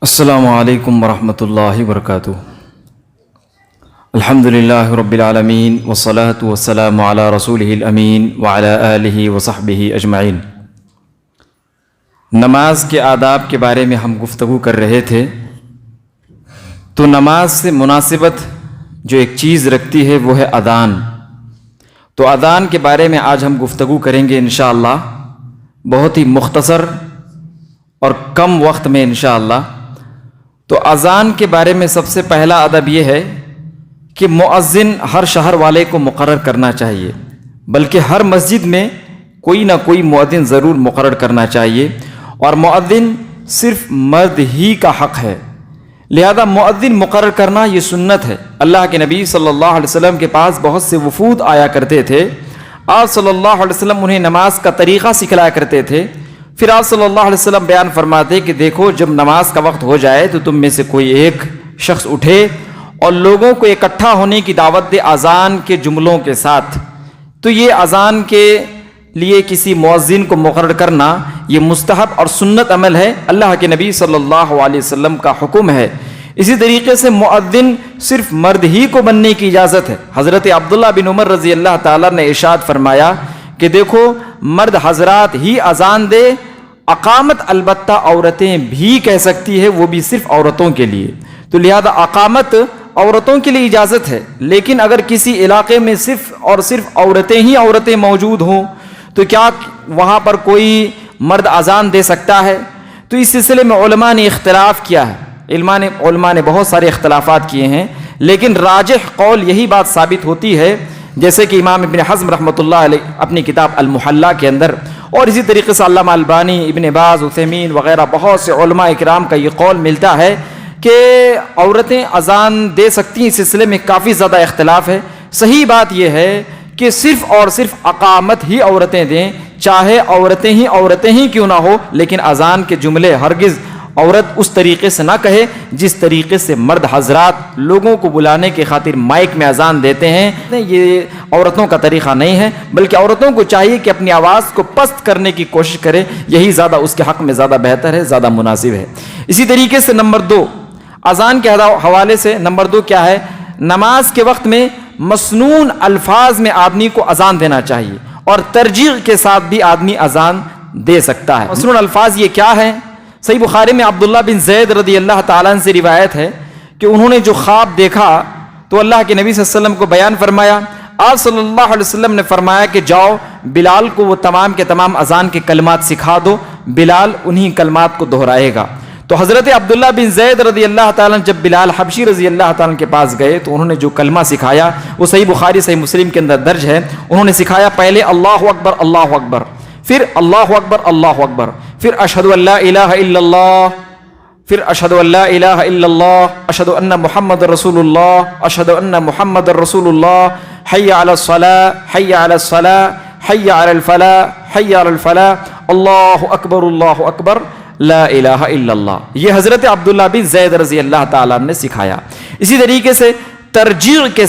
السلام علیکم ورحمۃ اللہ وبرکاتہ۔ الحمدللہ رب العالمین والصلاة والسلام علی رسولہ الامین وعلی آلہ وصحبہ اجمعین۔ نماز کے آداب کے بارے میں ہم گفتگو کر رہے تھے، تو نماز سے مناسبت جو ایک چیز رکھتی ہے وہ ہے اذان۔ تو اذان کے بارے میں آج ہم گفتگو کریں گے انشاءاللہ، بہت ہی مختصر اور کم وقت میں انشاءاللہ۔ تو اذان کے بارے میں سب سے پہلا ادب یہ ہے کہ مؤذن ہر شہر والے کو مقرر کرنا چاہیے، بلکہ ہر مسجد میں کوئی نہ کوئی مؤذن ضرور مقرر کرنا چاہیے، اور مؤذن صرف مرد ہی کا حق ہے، لہذا مؤذن مقرر کرنا یہ سنت ہے۔ اللہ کے نبی صلی اللہ علیہ وسلم کے پاس بہت سے وفود آیا کرتے تھے، آپ صلی اللہ علیہ وسلم انہیں نماز کا طریقہ سکھلایا کرتے تھے۔ پھر آپ صلی اللہ علیہ وسلم بیان فرماتے کہ دیکھو، جب نماز کا وقت ہو جائے تو تم میں سے کوئی ایک شخص اٹھے اور لوگوں کو اکٹھا ہونے کی دعوت دے اذان کے جملوں کے ساتھ۔ تو یہ اذان کے لیے کسی مؤذن کو مقرر کرنا یہ مستحب اور سنت عمل ہے، اللہ کے نبی صلی اللہ علیہ وسلم کا حکم ہے۔ اسی طریقے سے مؤذن صرف مرد ہی کو بننے کی اجازت ہے۔ حضرت عبداللہ بن عمر رضی اللہ تعالیٰ نے ارشاد فرمایا کہ دیکھو، مرد حضرات ہی اذان دے، اقامت البتہ عورتیں بھی کہہ سکتی ہے، وہ بھی صرف عورتوں کے لیے۔ تو لہذا اقامت عورتوں کے لیے اجازت ہے، لیکن اگر کسی علاقے میں صرف اور صرف عورتیں موجود ہوں تو کیا وہاں پر کوئی مرد اذان دے سکتا ہے؟ تو اس سلسلے میں علماء نے اختلاف کیا ہے، علماء نے بہت سارے اختلافات کیے ہیں، لیکن راجح قول یہی بات ثابت ہوتی ہے، جیسے کہ امام ابن حزم رحمۃ اللہ علیہ اپنی کتاب المحلہ کے اندر، اور اسی طریقے سے علامہ البانی، ابن باز، عثیمین وغیرہ بہت سے علماء اکرام کا یہ قول ملتا ہے کہ عورتیں اذان دے سکتی ہیں۔ اس سلسلے میں کافی زیادہ اختلاف ہے۔ صحیح بات یہ ہے کہ صرف اور صرف اقامت ہی عورتیں دیں، چاہے عورتیں ہی کیوں نہ ہو، لیکن اذان کے جملے ہرگز عورت اس طریقے سے نہ کہے جس طریقے سے مرد حضرات لوگوں کو بلانے کے خاطر مائک میں اذان دیتے ہیں۔ یہ عورتوں کا طریقہ نہیں ہے، بلکہ عورتوں کو چاہیے کہ اپنی آواز کو پست کرنے کی کوشش کرے، یہی زیادہ اس کے حق میں زیادہ بہتر ہے، زیادہ مناسب ہے۔ اسی طریقے سے نمبر 2، اذان کے حوالے سے نمبر 2 کیا ہے؟ نماز کے وقت میں مسنون الفاظ میں آدمی کو اذان دینا چاہیے، اور ترجیح کے ساتھ بھی آدمی اذان دے سکتا ہے۔ مسنون الفاظ یہ کیا ہے؟ صحیح بخاری میں عبداللہ بن زید رضی اللہ تعالیٰ عنہ سے روایت ہے کہ انہوں نے جو خواب دیکھا تو اللہ کے نبی صلی اللہ علیہ وسلم کو بیان فرمایا۔ آپ صلی اللہ علیہ وسلم نے فرمایا کہ جاؤ بلال کو وہ تمام کے تمام اذان کے کلمات سکھا دو، بلال انہی کلمات کو دہرائے گا۔ تو حضرت عبداللہ بن زید رضی اللہ تعالیٰ جب بلال حبشی رضی اللہ تعالیٰ کے پاس گئے تو انہوں نے جو کلمہ سکھایا وہ صحیح بخاری صحیح مسلم کے اندر درج ہے۔ انہوں نے سکھایا پہلے اللہ اکبر اللہ اکبر، پھر اللہ اکبر اللہ اکبر، پھر اشہد ان لا الہ الا اللہ، پھر اشہد ان لا الہ الا اللہ، اشہد ان محمد رسول اللہ، اشہد ان محمد رسول اللہ، حی علی الصلاۃ حی علی الصلاۃ حی علی الفلاح حی علی الفلاح، اللہ اکبر لا الہ الا اللہ۔ یہ حضرت عبداللہ بن زید رضی اللہ تعالیٰ نے سکھایا۔ اسی طریقے سے ترجیح کے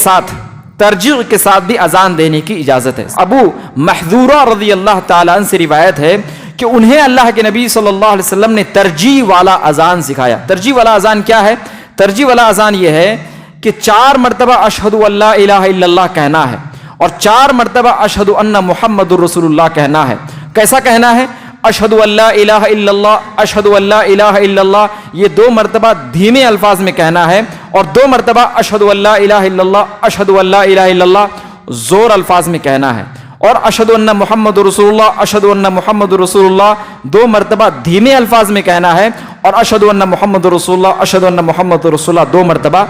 ساتھ بھی اذان دینے کی اجازت ہے۔ ابو محذورہ رضی اللہ تعالیٰ عنہ سے روایت ہے کہ انہیں اللہ کے نبی صلی اللہ علیہ وسلم نے ترجیح والا اذان سکھایا۔ ترجیح والا اذان کیا ہے؟ ترجیح والا اذان یہ ہے کہ 4 مرتبہ اشہد ان لا الہ الا اللہ کہنا ہے، اور 4 مرتبہ اشہد ان محمد رسول اللہ کہنا ہے۔ کیسا کہنا ہے؟ اشہد ان لا الہ الا اللہ، اشہد ان لا الہ الا اللہ، یہ 2 مرتبہ دھیمے الفاظ میں کہنا ہے، اور 2 مرتبہ اشہد ان لا الہ الا اللہ، اشہد ان لا الہ الا اللہ زور الفاظ میں کہنا ہے، اور اشہد ان محمد رسول اللہ، اشہد ان محمد رسول اللہ 2 مرتبہ دھیمے الفاظ میں کہنا ہے، اور اشہد ان محمد رسول اللہ، اشہد ان محمد رسول اللہ 2 مرتبہ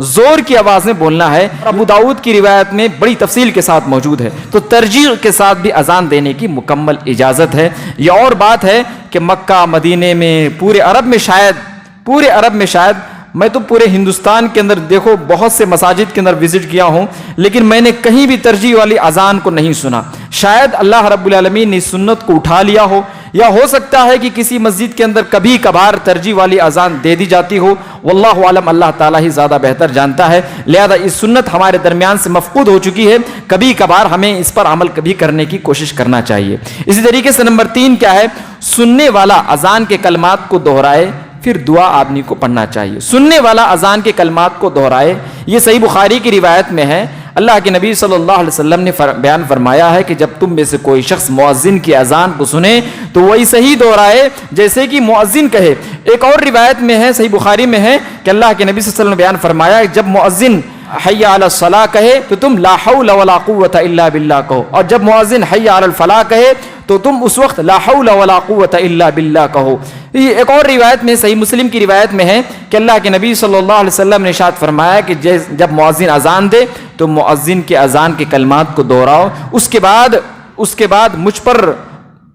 زور کی آواز میں بولنا ہے۔ ابو داؤد کی روایت میں بڑی تفصیل کے ساتھ موجود ہے۔ تو ترجیح کے ساتھ بھی اذان دینے کی مکمل اجازت ہے۔ یہ اور بات ہے کہ مکہ مدینے میں پورے عرب میں شاید میں تو پورے ہندوستان کے اندر دیکھو بہت سے مساجد کے اندر وزٹ کیا ہوں، لیکن میں نے کہیں بھی ترجیح والی اذان کو نہیں سنا۔ شاید اللہ رب العالمین نے اس سنت کو اٹھا لیا ہو، یا ہو سکتا ہے کہ کسی مسجد کے اندر کبھی کبھار ترجیح والی اذان دے دی جاتی ہو، واللہ عالم، اللہ تعالیٰ ہی زیادہ بہتر جانتا ہے۔ لہذا اس سنت ہمارے درمیان سے مفقود ہو چکی ہے، کبھی کبھار ہمیں اس پر عمل کبھی کرنے کی کوشش کرنا چاہیے۔ اسی طریقے سے نمبر 3 کیا ہے؟ سننے والا اذان کے کلمات کو دہرائے، پھر دعا آدمی کو پڑھنا چاہیے. سننے والا اذان کے کلمات کو دہرائے. یہ صحیح بخاری کی روایت میں ہے. اللہ کے نبی صلی اللہ علیہ وسلم نے بیان فرمایا ہے کہ جب تم میں سے کوئی شخص مؤذن کی اذان کو سنے تو وہی صحیح دہرائے جیسے کہ مؤذن کہے. ایک اور روایت میں ہے, صحیح بخاری میں ہے, کہ اللہ کے نبی صلی اللہ علیہ وسلم نے بیان فرمایا کہ جب مؤذن حی علی الصلاۃ کہے تو تم لا حول ولا قوۃ الا باللہ کہو, اور جب مؤذن حی علی الفلاح کہے تو تم اس وقت لا حول ولا قوۃ الا باللہ کہو. ایک اور روایت میں, صحیح مسلم کی روایت میں ہے کہ اللہ کے نبی صلی اللہ علیہ وسلم نے ارشاد فرمایا کہ جب مؤذن اذان دے تو مؤذن کے اذان کے کلمات کو دہراؤ, اس کے بعد مجھ پر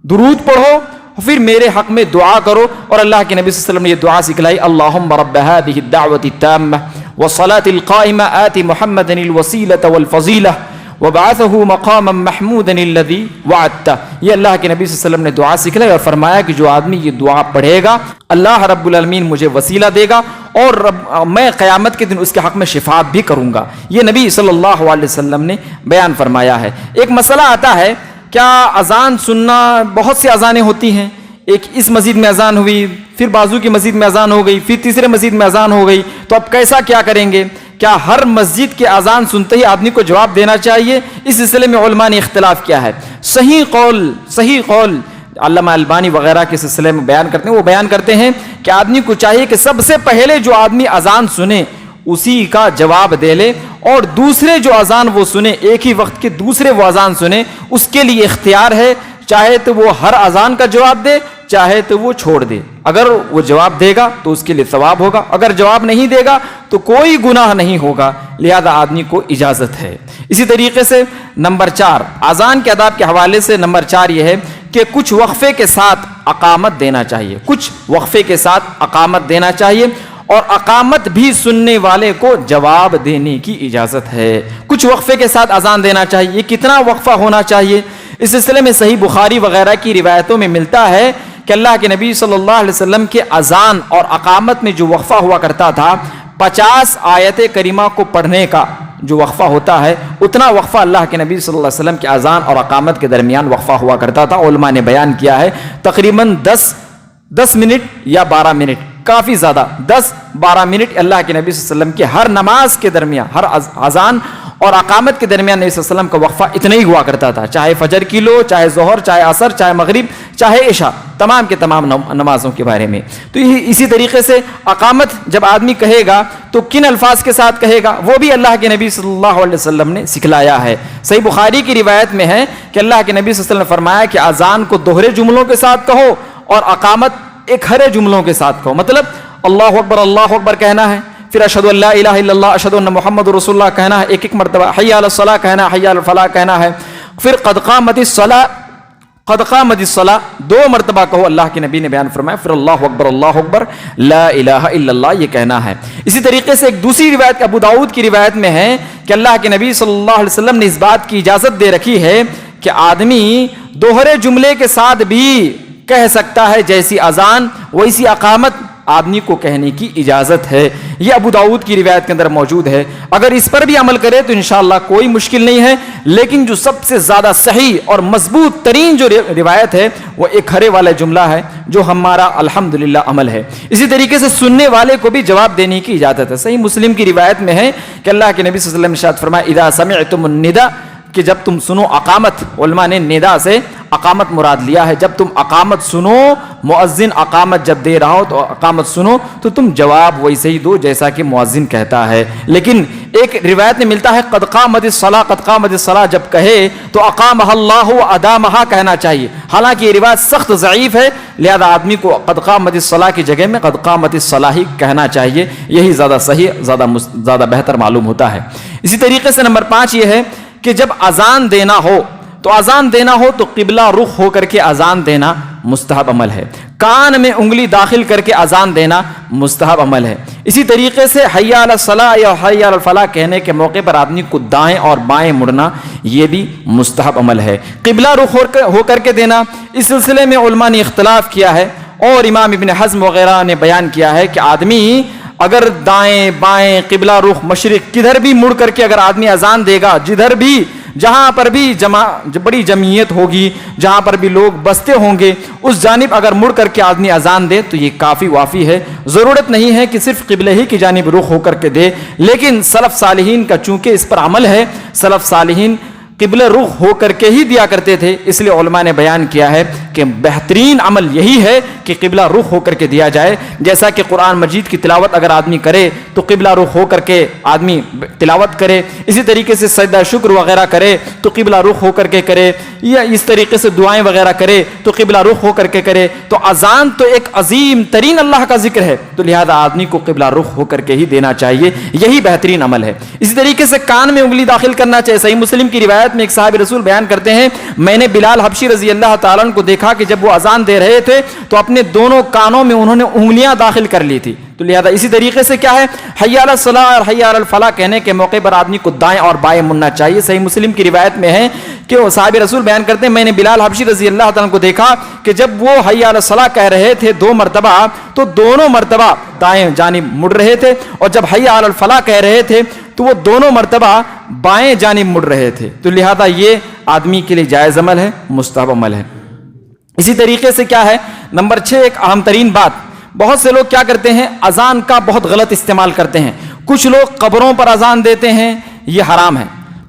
درود پڑھو, پھر میرے حق میں دعا کرو. اور اللہ کے نبی صلی اللہ علیہ وسلم نے یہ دعا سکھلائی, اللہم رب هذه الدعوة التامة والصلاة القائمة آت محمد الوسیلة والفضیلة وبعثه مقاما محمودا الذي وعدته. یہ اللہ کے نبی صلی اللہ علیہ وسلم نے دعا سکھلائی اور فرمایا کہ جو آدمی یہ دعا پڑھے گا اللہ رب العالمین مجھے وسیلہ دے گا اور میں قیامت کے دن اس کے حق میں شفاعت بھی کروں گا. یہ نبی صلی اللہ علیہ وسلم نے بیان فرمایا ہے. ایک مسئلہ آتا ہے, کیا اذان سننا, بہت سی اذانیں ہوتی ہیں, ایک اس مسجد میں اذان ہوئی, پھر بازو کی مسجد میں اذان ہو گئی, پھر تیسرے مسجد میں اذان ہو گئی, تو اب کیسا کیا کریں گے؟ کیا ہر مسجد کے اذان سنتے ہی آدمی کو جواب دینا چاہیے؟ اس سلسلے میں علماء نے اختلاف کیا ہے. صحیح قول علامہ البانی وغیرہ کے سلسلے میں بیان کرتے ہیں, وہ بیان کرتے ہیں کہ آدمی کو چاہیے کہ سب سے پہلے جو آدمی اذان سنے اسی کا جواب دے لے, اور دوسرے جو اذان وہ سنے, ایک ہی وقت کے دوسرے وہ اذان سنے, اس کے لیے اختیار ہے, چاہے تو وہ ہر اذان کا جواب دے, چاہے تو وہ چھوڑ دے. اگر وہ جواب دے گا تو اس کے لیے ثواب ہوگا, اگر جواب نہیں دے گا تو کوئی گناہ نہیں ہوگا, لہذا آدمی کو اجازت ہے. اسی طریقے سے نمبر 4, اذان کے آداب کے حوالے سے نمبر 4 یہ ہے کہ کچھ وقفے کے ساتھ اقامت دینا چاہیے. کچھ وقفے کے ساتھ اقامت دینا چاہیے, اور اقامت بھی سننے والے کو جواب دینے کی اجازت ہے. کچھ وقفے کے ساتھ اذان دینا چاہیے. یہ کتنا وقفہ ہونا چاہیے؟ اس سلسلے میں صحیح بخاری وغیرہ کی روایتوں میں ملتا ہے کہ اللہ کے نبی صلی اللہ علیہ وسلم کے اذان اور اقامت میں جو وقفہ ہوا کرتا تھا, 50 آیت کریمہ کو پڑھنے کا جو وقفہ ہوتا ہے, اتنا وقفہ اللہ کے نبی صلی اللہ علیہ وسلم کے اذان اور اقامت کے درمیان وقفہ ہوا کرتا تھا. علماء نے بیان کیا ہے تقریباً 10 منٹ یا 12 منٹ, کافی زیادہ 10-12 منٹ اللہ کے نبی صلی اللہ علیہ وسلم کے ہر نماز کے درمیان, ہر اذان اور اقامت کے درمیان نبی صلی اللہ علیہ وسلم کا وقفہ اتنا ہی ہوا کرتا تھا, چاہے فجر کی لو, چاہے ظہر, چاہے عصر, چاہے مغرب, چاہے عشاء, تمام کے تمام نمازوں کے بارے میں. تو اسی طریقے سے اقامت جب آدمی کہے گا تو کن الفاظ کے ساتھ کہے گا, وہ بھی اللہ کے نبی صلی اللہ علیہ وسلم نے سکھلایا ہے. صحیح بخاری کی روایت میں ہے کہ اللہ کے نبی صلی اللہ علیہ وسلم نے فرمایا کہ اذان کو دوہرے جملوں کے ساتھ کہو اور اقامت اکھرے جملوں کے ساتھ کہو. مطلب اللہ اکبر کہنا ہے, پھر اشہد ان لا الہ الا اللہ, اشہد ان محمد رسول اللہ کہنا ہے ایک مرتبہ, حی علی الصلاۃ کہنا ہے, حی علی الفلاح کہنا ہے, پھر قد قامت الصلاۃ 2 مرتبہ کہو, اللہ کے نبی نے بیان فرمایا, پھر اللہ اکبر لا الہ الا اللہ یہ کہنا ہے. اسی طریقے سے ایک دوسری روایت ابو داؤد کی روایت میں ہے کہ اللہ کے نبی صلی اللہ علیہ وسلم نے اس بات کی اجازت دے رکھی ہے کہ آدمی دوہرے جملے کے ساتھ بھی کہہ سکتا ہے, جیسی اذان ویسی اقامت آدمی کو کہنے کی اجازت ہے. یہ ابو داؤد کی روایت کے اندر موجود ہے. اگر اس پر بھی عمل کرے تو انشاءاللہ کوئی مشکل نہیں ہے, لیکن جو سب سے زیادہ صحیح اور مضبوط ترین جو روایت ہے وہ ایک ہرے والا جملہ ہے جو ہمارا الحمدللہ عمل ہے. اسی طریقے سے سننے والے کو بھی جواب دینے کی اجازت ہے. صحیح مسلم کی روایت میں ہے کہ اللہ کے نبی صلی اللہ علیہ وسلم نے ارشاد فرمایا, اذا سمعتم النداء, کہ جب تم سنو اقامت, علماء نے ندا سے اقامت مراد لیا ہے, جب تم اقامت سنو, مؤذن اقامت جب دے رہا ہو تو اقامت سنو تو تم جواب ویسے ہی دو جیسا کہ مؤذن کہتا ہے. لیکن ایک روایت میں ملتا ہے قد قامت الصلاۃ جب کہے تو اقامہ اللہ و ادامہ کہنا چاہیے. حالانکہ یہ روایت سخت ضعیف ہے, لہذا آدمی کو قد قامت الصلاۃ کی جگہ میں قد قامت الصلاۃ ہی کہنا چاہیے. یہی زیادہ صحیح, زیادہ بہتر معلوم ہوتا ہے. اسی طریقے سے نمبر 5 یہ ہے کہ جب اذان دینا ہو تو قبلہ رخ ہو کر کے اذان دینا مستحب عمل ہے. کان میں انگلی داخل کر کے اذان دینا مستحب عمل ہے. اسی طریقے سے حی علی الصلاۃ یا حی علی الفلاح کہنے کے موقع پر آدمی کو دائیں اور بائیں مڑنا یہ بھی مستحب عمل ہے. قبلہ رخ ہو کر کے دینا, اس سلسلے میں علماء نے اختلاف کیا ہے, اور امام ابن حزم وغیرہ نے بیان کیا ہے کہ آدمی اگر دائیں بائیں قبلہ رخ مشرق کدھر بھی مڑ کر کے اگر آدمی اذان دے گا, جدھر بھی جہاں پر بھی بڑی جمعیت ہوگی، جہاں پر بھی لوگ بستے ہوں گے، اس جانب اگر مڑ کر کے آدمی اذان دے تو یہ کافی وافی ہے۔ ضرورت نہیں ہے کہ صرف قبلہ ہی کی جانب رخ ہو کر کے دے، لیکن سلف صالحین کا چونکہ اس پر عمل ہے، سلف صالحین قبلہ رخ ہو کر کے ہی دیا کرتے تھے، اس لیے علماء نے بیان کیا ہے کہ بہترین عمل یہی ہے کہ قبلہ رخ ہو کر کے دیا جائے۔ جیسا کہ قرآن مجید کی تلاوت اگر آدمی کرے تو قبلہ رخ ہو کر کے آدمی تلاوت کرے، اسی طریقے سے سجدہ شکر وغیرہ کرے تو قبلہ رخ ہو کر کے کرے، یا اس طریقے سے دعائیں وغیرہ کرے تو قبلہ رخ ہو کر کے کرے۔ تو اذان تو ایک عظیم ترین اللہ کا ذکر ہے، تو لہذا آدمی کو قبلہ رخ ہو کر کے ہی دینا چاہیے، یہی بہترین عمل ہے۔ اسی طریقے سے کان میں انگلی داخل کرنا چاہیے۔ صحیح مسلم کی روایت میں ایک صحابی رسول بیان کرتے ہیں، میں نے بلال حبشی رضی اللہ تعالیٰ عنہ کو دیکھا کہ جب وہ اذان دے رہے تھے تو اپنے دونوں کانوں میں انہوں نے انگلیاں داخل کر لی تھی۔ تو لہذا اسی طریقے سے کیا ہے، حی علی الصلاۃ اور حی علی الفلاح کہنے کے موقع پر آدمی کو دائیں اور بائیں مڑنا چاہیے۔ صحیح مسلم کی روایت میں ہے کہ وہ صحابی رسول بیان کرتے ہیں، میں نے بلال حبشی رضی اللہ تعالیٰ عنہ کو دیکھا کہ جب وہ حی علی الصلاۃ کہہ رہے تھے 2 مرتبہ تو دونوں مرتبہ دائیں جانب مڑ رہے تھے، اور جب حی علی الفلاح کہہ رہے تھے تو وہ دونوں مرتبہ بائیں جانب مڑ رہے تھے۔ تو لہذا یہ آدمی کے لیے جائز عمل ہے، مستحب عمل ہے۔ اسی طریقے سے کیا ہے، نمبر 6 ایک اہم ترین بات، بہت سے لوگ کیا کرتے ہیں، اذان کا بہت غلط استعمال کرتے ہیں۔ کچھ لوگ قبروں پر اذان دیتے ہیں، یہ حرام ہے،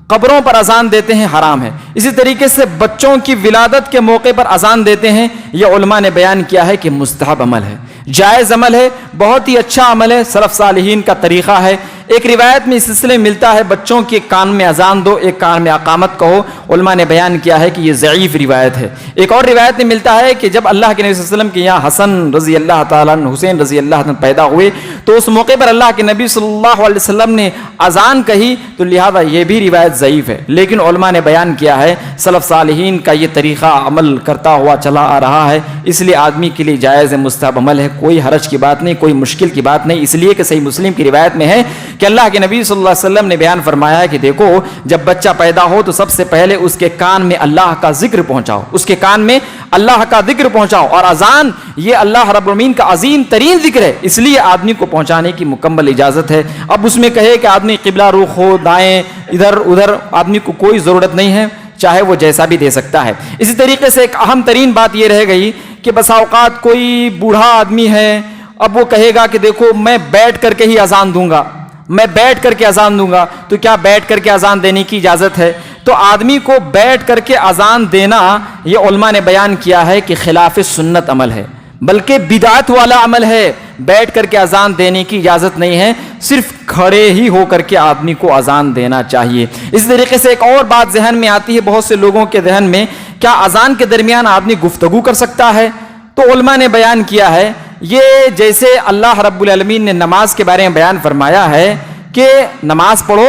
قبروں پر اذان دیتے ہیں، حرام ہے۔ اسی طریقے سے بچوں کی ولادت کے موقع پر اذان دیتے ہیں، یہ علماء نے بیان کیا ہے کہ مستحب عمل ہے، جائز عمل ہے، بہت ہی اچھا عمل ہے، سلف صالحین کا طریقہ ہے۔ ایک روایت میں اس سلسلے میں ملتا ہے بچوں کے کان میں اذان دو، ایک کان میں اقامت کہو، علماء نے بیان کیا ہے کہ یہ ضعیف روایت ہے۔ ایک اور روایت میں ملتا ہے کہ جب اللہ کے نبی صلی اللہ علیہ وسلم کے یہاں حسن رضی اللہ تعالیٰ عنہ، حسین رضی اللہ عنہ پیدا ہوئے تو اس موقع پر اللہ کے نبی صلی اللہ علیہ وسلم نے اذان کہی، تو لہذا یہ بھی روایت ضعیف ہے۔ لیکن علماء نے بیان کیا ہے سلف صالحین کا یہ طریقہ عمل کرتا ہوا چلا آ رہا ہے، اس لیے آدمی کے لیے جائز مستحب عمل ہے، کوئی حرج کی بات نہیں، کوئی مشکل کی بات نہیں، اس لیے کہ صحیح مسلم کی روایت میں ہے کہ اللہ کے نبی صلی اللہ علیہ وسلم نے بیان فرمایا ہے کہ دیکھو جب بچہ پیدا ہو تو سب سے پہلے اس کے کان میں اللہ کا ذکر پہنچاؤ، اس کے کان میں اللہ کا ذکر پہنچاؤ، اور اذان یہ اللہ رب العالمین کا عظیم ترین ذکر ہے، اس لیے آدمی کو پہنچانے کی مکمل اجازت ہے۔ اب اس میں کہے کہ آدمی قبلہ رخ ہو، دائیں ادھر ادھر، آدمی کو کوئی ضرورت نہیں ہے، چاہے وہ جیسا بھی دے سکتا ہے۔ اسی طریقے سے ایک اہم ترین بات یہ رہ گئی کہ بسا اوقات کوئی بوڑھا آدمی ہے، اب وہ کہے گا کہ دیکھو میں بیٹھ کر کے ہی اذان دوں گا، میں بیٹھ کر کے اذان دوں گا، تو کیا بیٹھ کر کے اذان دینے کی اجازت ہے؟ تو آدمی کو بیٹھ کر کے اذان دینا یہ علماء نے بیان کیا ہے کہ خلاف سنت عمل ہے، بلکہ بدعت والا عمل ہے، بیٹھ کر کے اذان دینے کی اجازت نہیں ہے، صرف کھڑے ہی ہو کر کے آدمی کو اذان دینا چاہیے۔ اس طریقے سے ایک اور بات ذہن میں آتی ہے بہت سے لوگوں کے ذہن میں، کیا اذان کے درمیان آدمی گفتگو کر سکتا ہے؟ تو علماء نے بیان کیا ہے یہ جیسے اللہ رب العالمین نے نماز کے بارے میں بیان فرمایا ہے کہ نماز پڑھو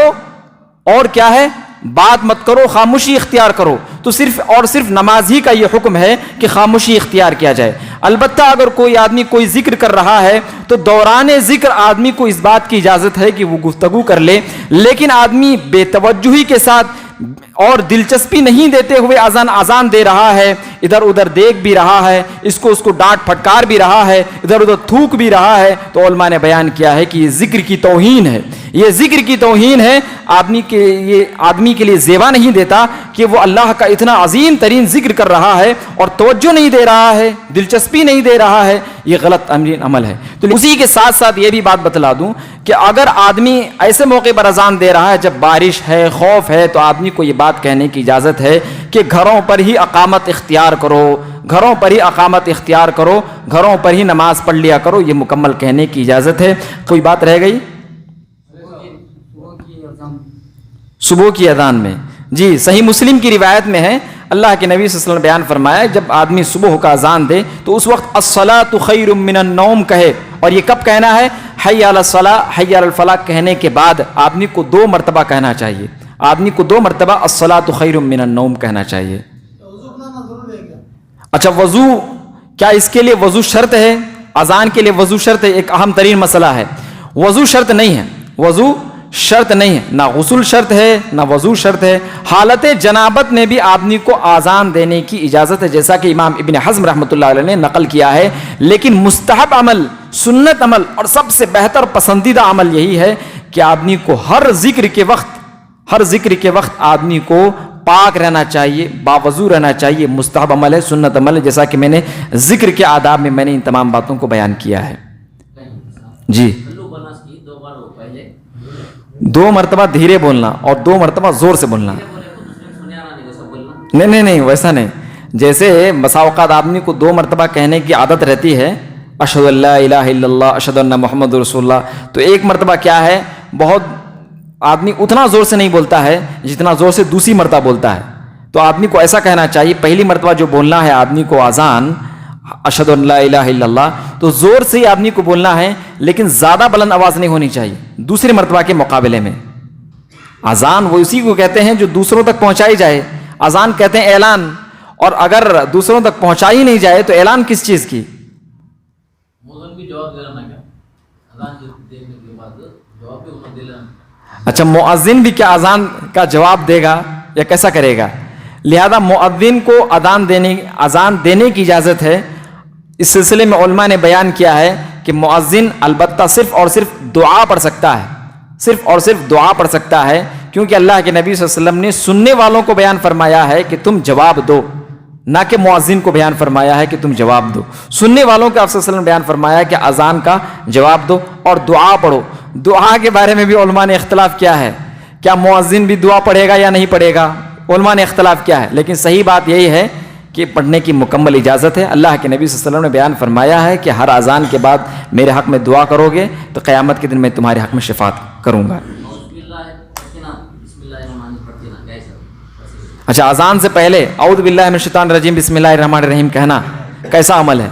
اور کیا ہے، بات مت کرو، خاموشی اختیار کرو، تو صرف نماز ہی کا یہ حکم ہے کہ خاموشی اختیار کیا جائے۔ البتہ اگر کوئی آدمی کوئی ذکر کر رہا ہے تو دوران ذکر آدمی کو اس بات کی اجازت ہے کہ وہ گفتگو کر لے، لیکن آدمی بے توجہی کے ساتھ اور دلچسپی نہیں دیتے ہوئے اذان دے رہا ہے، ادھر ادھر دیکھ بھی رہا ہے، اس کو ڈانٹ پھٹکار بھی رہا ہے، ادھر ادھر تھوک بھی رہا ہے، تو علماء نے بیان کیا ہے کہ یہ ذکر کی توہین ہے، یہ ذکر کی توہین ہے، آدمی کے لیے زیبا نہیں دیتا کہ وہ اللہ کا اتنا عظیم ترین ذکر کر رہا ہے اور توجہ نہیں دے رہا ہے، دلچسپی نہیں دے رہا ہے، یہ غلط عمل ہے۔ تو اسی کے ساتھ ساتھ یہ بھی بات بتلا دوں کہ اگر آدمی ایسے موقع پر اذان دے رہا ہے جب بارش ہے، خوف ہے، تو آدمی کو یہ بات کہنے کی اجازت ہے کہ گھروں پر ہی اقامت اختیار کرو، گھروں پر ہی اقامت اختیار کرو، گھروں پر ہی نماز پڑھ لیا کرو، یہ مکمل کہنے کی اجازت ہے۔ کوئی بات رہ گئی؟ صبح کی اذان میں جی صحیح مسلم کی روایت میں ہے اللہ کے نبی صلی اللہ علیہ وسلم نے بیان فرمایا جب آدمی صبح کا اذان دے تو اس وقت الصلاۃ خیر من النوم کہے، اور یہ کب کہنا ہے؟ حی علی الصلاۃ حی علی الفلاح کہنے کے بعد آدمی کو 2 مرتبہ کہنا چاہیے، آدمی کو 2 مرتبہ الصلاۃ خیر من النوم کہنا چاہیے۔ اچھا وضو، کیا اس کے لیے وضو شرط ہے؟ اذان کے لیے وضو شرط ہے، ایک اہم ترین مسئلہ ہے۔ وضو شرط نہیں ہے، وضو شرط نہیں ہے، نہ غسل شرط ہے نہ وضو شرط ہے۔ حالت جنابت میں بھی آدمی کو اذان دینے کی اجازت ہے، جیسا کہ امام ابن حزم رحمۃ اللہ علیہ نے نقل کیا ہے، لیکن مستحب عمل، سنت عمل اور سب سے بہتر پسندیدہ عمل یہی ہے کہ آدمی کو ہر ذکر کے وقت، ہر ذکر کے وقت آدمی کو پاک رہنا چاہیے، باوضو رہنا چاہیے، مستحب عمل ہے، سنت عمل ہے، جیسا کہ میں نے ذکر کے آداب میں نے ان تمام باتوں کو بیان کیا ہے۔ جی، 2 مرتبہ دھیرے بولنا اور 2 مرتبہ زور سے بولنا۔ نہیں ویسا نہیں، جیسے بسا اوقات آدمی کو 2 مرتبہ کہنے کی عادت رہتی ہے، اشہد ان لا الہ الا اللہ، اشہد ان محمد رسول اللہ، تو 1 مرتبہ کیا ہے، بہت آدمی اتنا زور سے نہیں بولتا ہے جتنا زور سے دوسری مرتبہ بولتا ہے۔ تو آدمی کو ایسا کہنا چاہیے، پہلی مرتبہ جو بولنا ہے آدمی کو اذان اشہد ان لا الہ الا اللہ، تو زور سے ہی آدمی کو بولنا ہے، لیکن زیادہ بلند آواز نہیں ہونی چاہیے دوسری مرتبہ کے مقابلے میں۔ اذان وہ اسی کو کہتے ہیں جو دوسروں تک پہنچائی جائے، اذان کہتے ہیں اعلان، اور اگر دوسروں تک پہنچائی نہیں جائے تو اعلان کس چیز کی؟ اچھا، مؤذن بھی کیا اذان کا جواب دے گا یا کیسا کرے گا؟ لہذا مؤذن کو اذان دینے کی اجازت ہے۔ اس سلسلے میں علماء نے بیان کیا ہے کہ مؤذن البتہ صرف اور صرف دعا پڑھ سکتا ہے، صرف اور صرف دعا پڑھ سکتا ہے، کیونکہ اللہ کے نبی صلی اللہ علیہ وسلم نے سننے والوں کو بیان فرمایا ہے کہ تم جواب دو، نہ کہ مؤذن کو بیان فرمایا ہے کہ تم جواب دو۔ سننے والوں کا آپ صلی اللہ علیہ وسلم نے بیان فرمایا ہے کہ اذان کا جواب دو اور دعا پڑھو۔ دعا کے بارے میں بھی علماء نے اختلاف کیا ہے، کیا مؤذن بھی دعا پڑھے گا یا نہیں پڑھے گا، علماء نے اختلاف کیا ہے، لیکن صحیح بات یہی ہے کہ پڑھنے کی مکمل اجازت ہے۔ اللہ کے نبی صلی اللہ علیہ وسلم نے بیان فرمایا ہے کہ ہر اذان کے بعد میرے حق میں دعا کرو گے تو قیامت کے دن میں تمہارے حق میں شفاعت کروں گا۔ اچھا، اذان سے پہلے اعوذ باللہ من الشیطان الرجیم بسم اللہ الرحمن الرحیم کہنا کیسا عمل ہے؟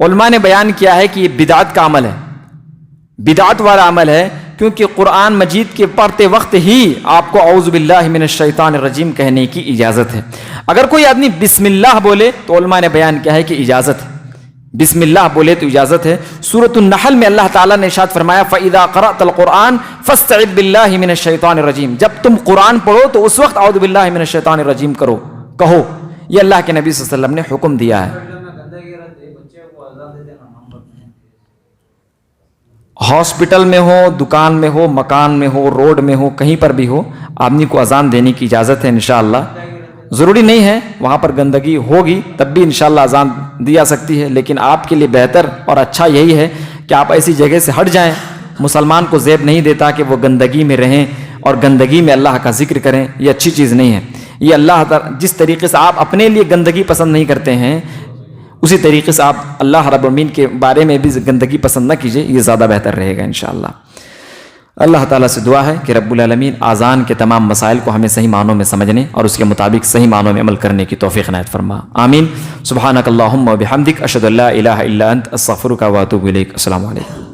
علماء نے بیان کیا ہے کہ یہ بدعت کا عمل ہے، بدعت والا عمل ہے، کیونکہ قرآن مجید کے پڑھتے وقت ہی آپ کو اعوذ باللہ من الشیطان الرجیم کہنے کی اجازت ہے۔ اگر کوئی آدمی بسم اللہ بولے تو علماء نے بیان کیا ہے کہ اجازت ہے، بسم اللہ بولے تو اجازت ہے۔ سورۃ النحل میں اللہ تعالیٰ نے ارشاد فرمایا فَإِذَا قَرَأْتَ الْقُرْآنَ فَاسْتَعِذْ بِاللَّهِ مِنَ الشَّيْطَانِ الرَّجِيمِ، جب تم قرآن پڑھو تو اس وقت اعوذ باللہ من الشیطان الرجیم کہو۔ یہ اللہ کے نبی صلی اللہ علیہ وسلم نے حکم دیا ہے۔ ہاسپٹل میں ہو، دکان میں ہو، مکان میں ہو، روڈ میں ہو، کہیں پر بھی ہو، آدمی کو اذان دینے کی اجازت ہے انشاءاللہ۔ ضروری نہیں ہے وہاں پر گندگی ہوگی تب بھی انشاءاللہ اذان دی جا سکتی ہے، لیکن آپ کے لیے بہتر اور اچھا یہی ہے کہ آپ ایسی جگہ سے ہٹ جائیں۔ مسلمان کو زیب نہیں دیتا کہ وہ گندگی میں رہیں اور گندگی میں اللہ کا ذکر کریں، یہ اچھی چیز نہیں ہے۔ یہ اللہ جس طریقے سے آپ اپنے لیے گندگی پسند نہیں کرتے ہیں، اسی طریقے سے آپ اللہ رب العالمین کے بارے میں بھی گندگی پسند نہ کیجیے، یہ زیادہ بہتر رہے گا انشاءاللہ۔ اللہ تعالیٰ سے دعا ہے کہ رب العالمین اذان کے تمام مسائل کو ہمیں صحیح معنوں میں سمجھنے اور اس کے مطابق صحیح معنوں میں عمل کرنے کی توفیق عنایت فرما، آمین۔ سبحانک اللہم و بحمدک، اشہد ان لا الہ الا انت، استغفرک و اتوب الیک۔ السلام علیکم۔